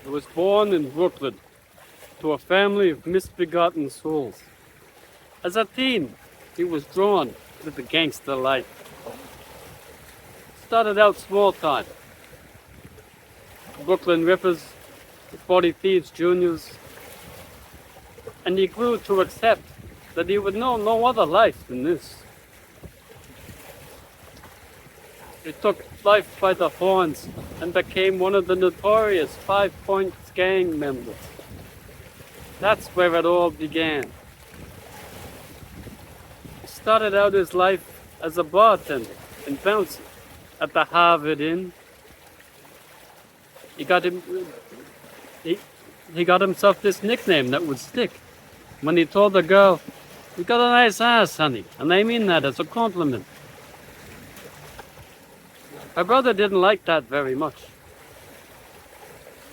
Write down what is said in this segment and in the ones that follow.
He was born in Brooklyn to a family of misbegotten souls. As a teen, he was drawn to the gangster life. Started out small time. Brooklyn Rippers, the 40 Thieves Juniors, and he grew to accept that he would know no other life than this. He took life by the horns and became one of the notorious 5 Points gang members. That's where it all began. He started out his life as a bartender and bouncer at the Harvard Inn. He got himself this nickname that would stick. When he told the girl, "You got a nice ass, honey," and I mean that as a compliment. My brother didn't like that very much,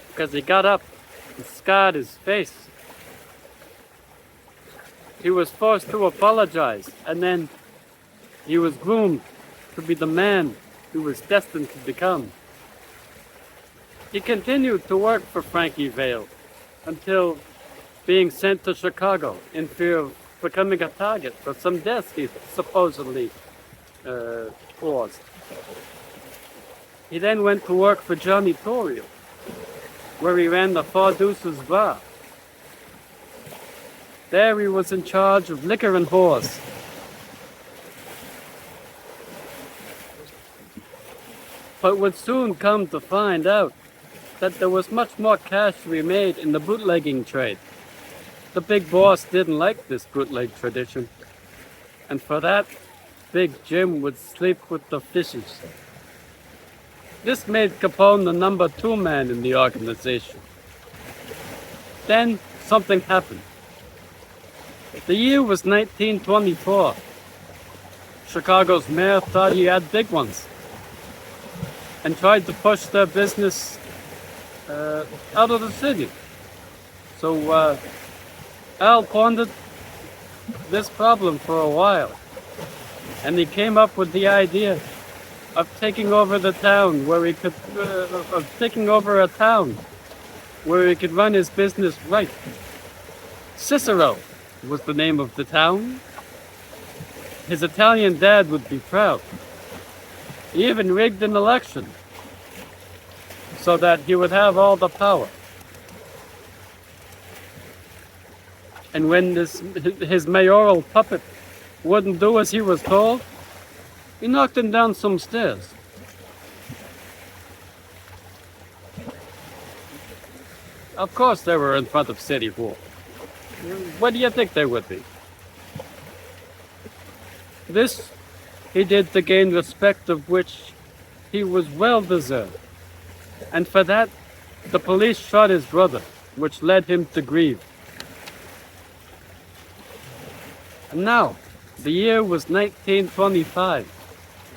because he got up and scarred his face. He was forced to apologize, and then he was groomed to be the man he was destined to become. He continued to work for Frankie Vale until being sent to Chicago in fear of becoming a target for some deaths he supposedly caused. He then went to work for Johnny Torrio, where he ran the Four Deuces bar. There he was in charge of liquor and whores. But would soon come to find out that there was much more cash to be made in the bootlegging trade. The big boss didn't like this bootleg tradition, and for that, Big Jim would sleep with the fishes. This made Capone the number 2 man in the organization. Then something happened. The year was 1924. Chicago's mayor thought he had big ones and tried to push their business out of the city. So Al pondered this problem for a while, and he came up with the idea of taking over the town where he could, taking over a town where he could run his business right. Cicero was the name of the town. His Italian dad would be proud. He even rigged an election so that he would have all the power. And when his mayoral puppet wouldn't do as he was told, he knocked him down some stairs. Of course they were in front of City Hall. What do you think they would be? This he did to gain respect, of which he was well deserved. And for that, the police shot his brother, which led him to grieve. And now, the year was 1925.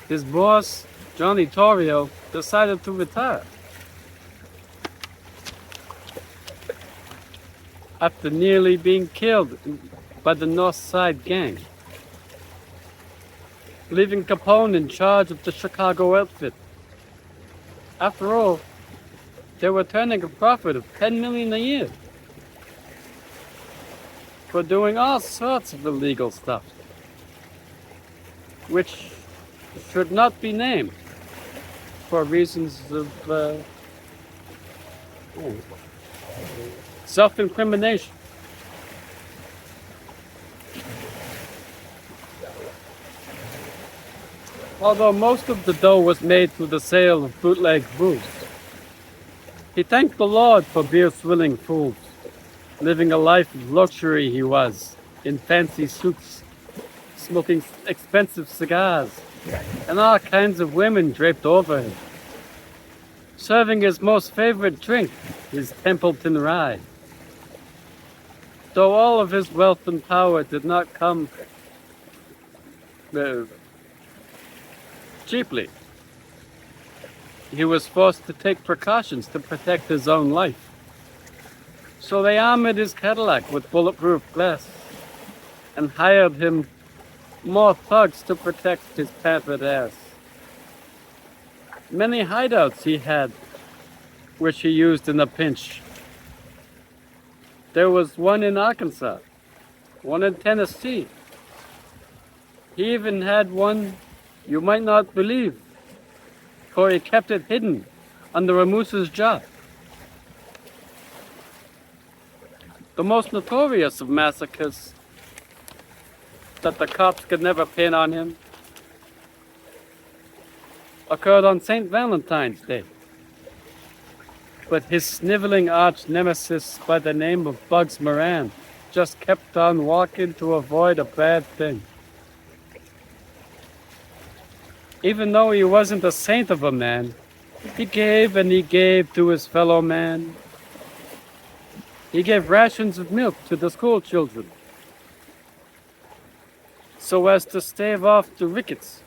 His boss, Johnny Torrio, decided to retire. After nearly being killed by the North Side gang, leaving Capone in charge of the Chicago outfit. After all, they were turning a profit of $10 million a year for doing all sorts of illegal stuff, which should not be named for reasons of self-incrimination. Although most of the dough was made through the sale of bootleg booze, he thanked the Lord for beer-swilling fools, living a life of luxury he was, in fancy suits, smoking expensive cigars, and all kinds of women draped over him, serving his most favorite drink, his Templeton Rye. Though all of his wealth and power did not come cheaply, he was forced to take precautions to protect his own life. So they armored his Cadillac with bulletproof glass and hired him more thugs to protect his pampered ass. Many hideouts he had, which he used in a pinch There was one in Arkansas, one in Tennessee. He even had one you might not believe, for he kept it hidden under a moose's jaw. The most notorious of massacres that the cops could never pin on him occurred on St. Valentine's Day. But his sniveling arch nemesis by the name of Bugs Moran just kept on walking to avoid a bad thing. Even though he wasn't a saint of a man, he gave and he gave to his fellow man. He gave rations of milk to the school children so as to stave off the rickets.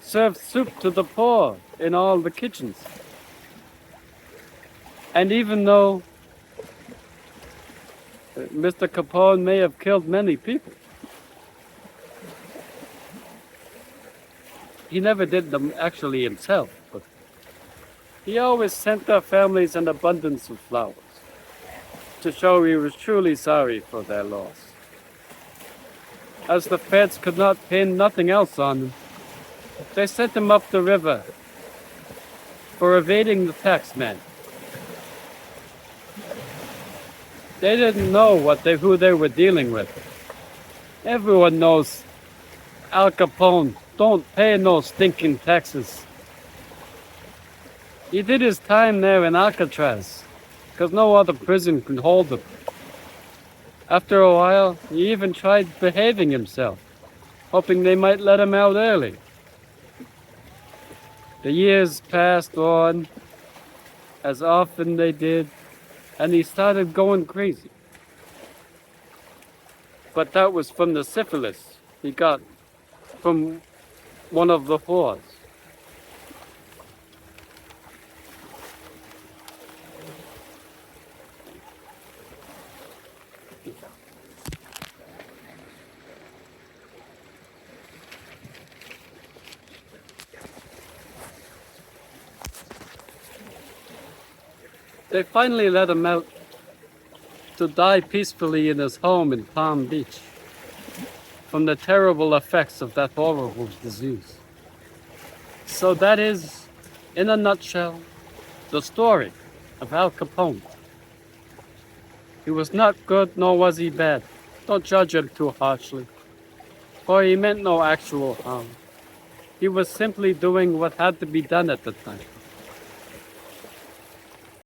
Served soup to the poor in all the kitchens. And even though Mr. Capone may have killed many people, he never did them actually himself, but he always sent their families an abundance of flowers to show he was truly sorry for their loss. As the feds could not pin nothing else on him, they sent him up the river for evading the taxman. They didn't know who they were dealing with. Everyone knows Al Capone don't pay no stinking taxes. He did his time there in Alcatraz, because no other prison could hold him. After a while, he even tried behaving himself, hoping they might let him out early. The years passed on, as often they did, and he started going crazy. But that was from the syphilis he got from one of the whores. They finally let him out to die peacefully in his home in Palm Beach from the terrible effects of that horrible disease. So that is, in a nutshell, the story of Al Capone. He was not good, nor was he bad. Don't judge him too harshly, for he meant no actual harm. He was simply doing what had to be done at the time.